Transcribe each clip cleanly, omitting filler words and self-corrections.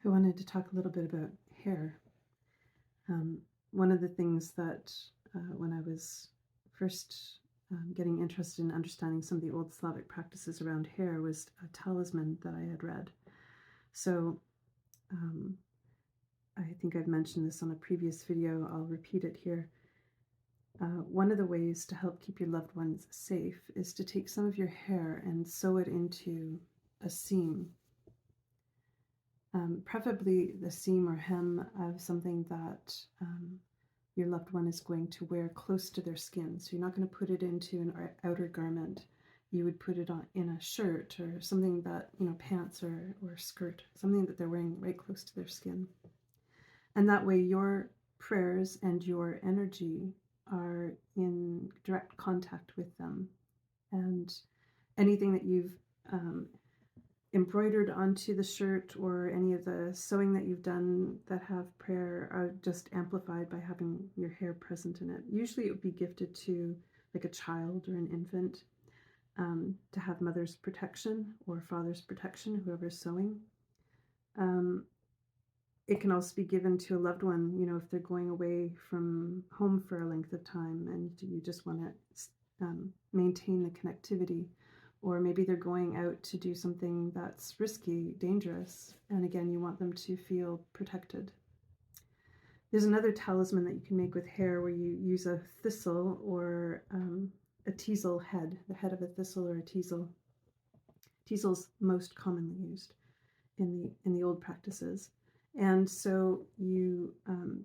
I wanted to talk a little bit about hair. One of the things that when I was first getting interested in understanding some of the old Slavic practices around hair was a talisman that I had read. So um, I think I've mentioned this on a previous video. I'll repeat it here. One of the ways to help keep your loved ones safe is to take some of your hair and sew it into a seam, preferably the seam or hem of something that your loved one is going to wear close to their skin. So you're not going to put it into an outer garment. You would put it on in a shirt or something that, pants or skirt, something that they're wearing right close to their skin. And that way your prayers and your energy are in direct contact with them. And anything that you've embroidered onto the shirt or any of the sewing that you've done that have prayer are just amplified by having your hair present in it. Usually it would be gifted to like a child or an infant to have mother's protection or father's protection, whoever's sewing. It can also be given to a loved one, if they're going away from home for a length of time and you just want to maintain the connectivity. Or maybe they're going out to do something that's risky, dangerous, and again, you want them to feel protected. There's another talisman that you can make with hair where you use a thistle or a teasel head, the head of a thistle or a teasel. Teasel's most commonly used in the old practices. And so you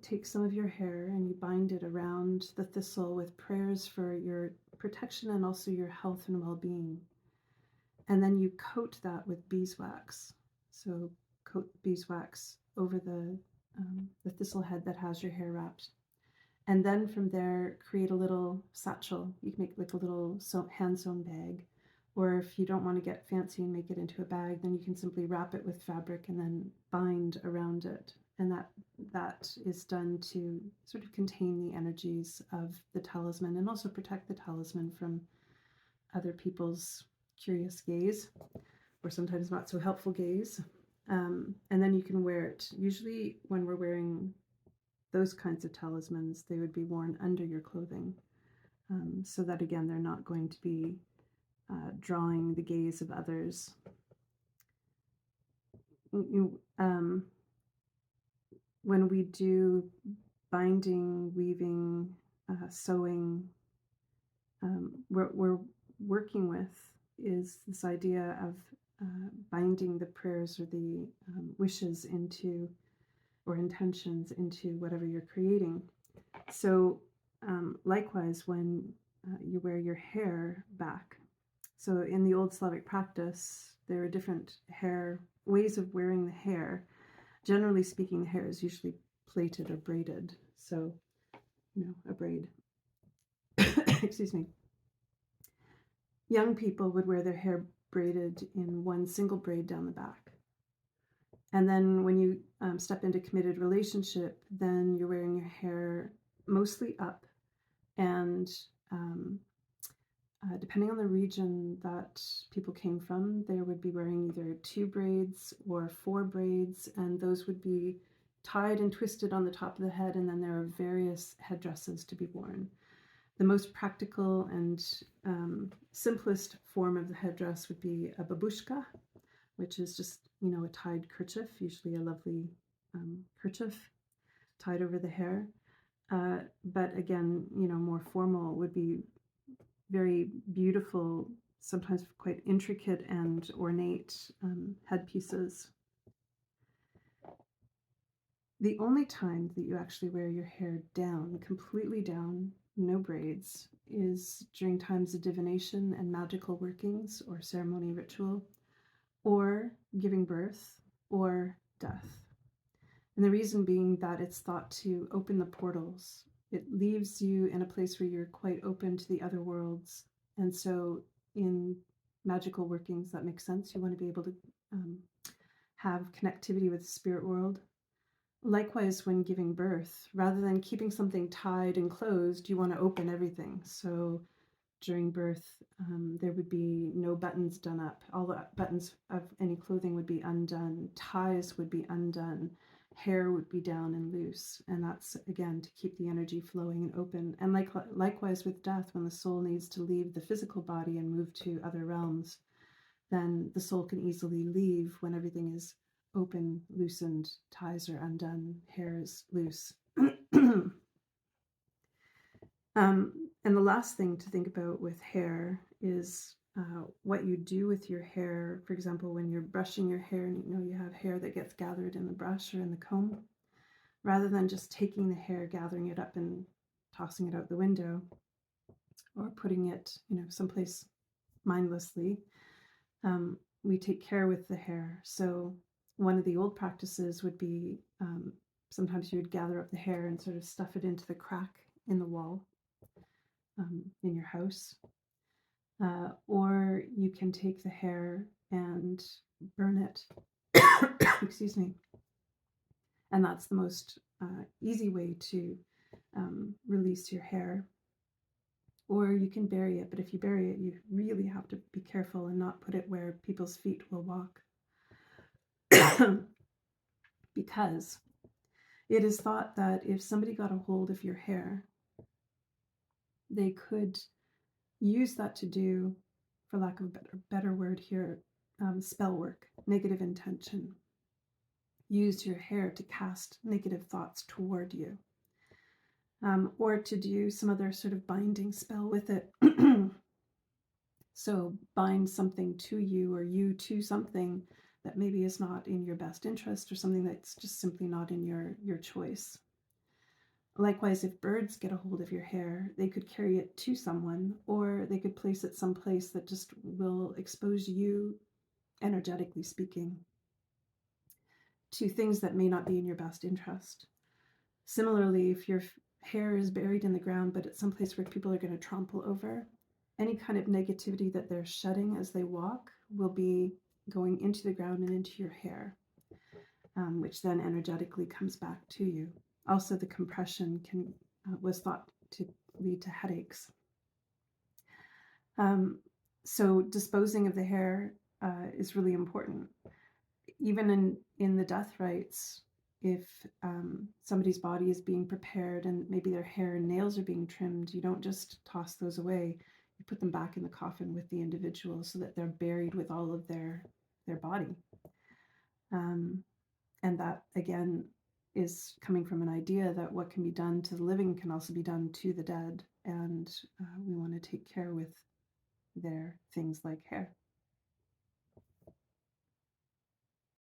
take some of your hair and you bind it around the thistle with prayers for your protection and also your health and well-being. And then you coat that with beeswax. So coat beeswax over the thistle head that has your hair wrapped. And then from there, create a little satchel. You can make like a little hand-sewn bag. Or if you don't want to get fancy and make it into a bag, then you can simply wrap it with fabric and then bind around it. And that is done to sort of contain the energies of the talisman and also protect the talisman from other people's curious gaze or sometimes not so helpful gaze. And then you can wear it. Usually when we're wearing those kinds of talismans, they would be worn under your clothing so that, again, they're not going to be drawing the gaze of others. When we do binding, weaving, sewing, we're working with is this idea of binding the prayers or the wishes into, or intentions into whatever you're creating. So likewise, when you wear your hair back, so in the old Slavic practice, there are different ways of wearing the hair. Generally speaking, the hair is usually plaited or braided. So, a braid. Excuse me. Young people would wear their hair braided in one single braid down the back. And then when you step into committed relationship, then you're wearing your hair mostly up. And depending on the region that people came from, they would be wearing either 2 braids or 4 braids, and those would be tied and twisted on the top of the head, and then there are various headdresses to be worn. The most practical and simplest form of the headdress would be a babushka, which is just, a tied kerchief, usually a lovely kerchief tied over the hair. But again, more formal would be very beautiful, sometimes quite intricate and ornate headpieces. The only time that you actually wear your hair down, completely down, no braids, is during times of divination and magical workings or ceremony ritual, or giving birth, or death. And the reason being that it's thought to open the portals. It leaves you in a place where you're quite open to the other worlds. And so in magical workings, that makes sense. You want to be able to have connectivity with the spirit world. Likewise, when giving birth, rather than keeping something tied and closed, you want to open everything. So during birth, there would be no buttons done up. All the buttons of any clothing would be undone. Ties would be undone. Hair would be down and loose. And that's, again, to keep the energy flowing and open. And likewise with death, when the soul needs to leave the physical body and move to other realms, then the soul can easily leave when everything is open, loosened, ties are undone, hair is loose. And the last thing to think about with hair is what you do with your hair. For example, when you're brushing your hair and you know you have hair that gets gathered in the brush or in the comb, rather than just taking the hair, gathering it up and tossing it out the window or putting it, someplace mindlessly, we take care with the hair. So one of the old practices would be sometimes you would gather up the hair and sort of stuff it into the crack in the wall in your house. Or you can take the hair and burn it. Excuse me. And that's the most easy way to release your hair. Or you can bury it, but if you bury it, you really have to be careful and not put it where people's feet will walk. Because it is thought that if somebody got a hold of your hair, they could use that to do, for lack of a better word here, spell work, negative intention. Use your hair to cast negative thoughts toward you, or to do some other sort of binding spell with it. So bind something to you or you to something that maybe is not in your best interest or something that's just simply not in your choice. Likewise, if birds get a hold of your hair, they could carry it to someone, or they could place it someplace that just will expose you, energetically speaking, to things that may not be in your best interest. Similarly, if your hair is buried in the ground, but it's someplace where people are going to trample over, any kind of negativity that they're shedding as they walk will be going into the ground and into your hair, which then energetically comes back to you. Also, the compression was thought to lead to headaches. So disposing of the hair is really important. Even in the death rites, if somebody's body is being prepared and maybe their hair and nails are being trimmed, you don't just toss those away. You put them back in the coffin with the individual so that they're buried with all of their body. And that, again, is coming from an idea that what can be done to the living can also be done to the dead. And we want to take care with their things like hair.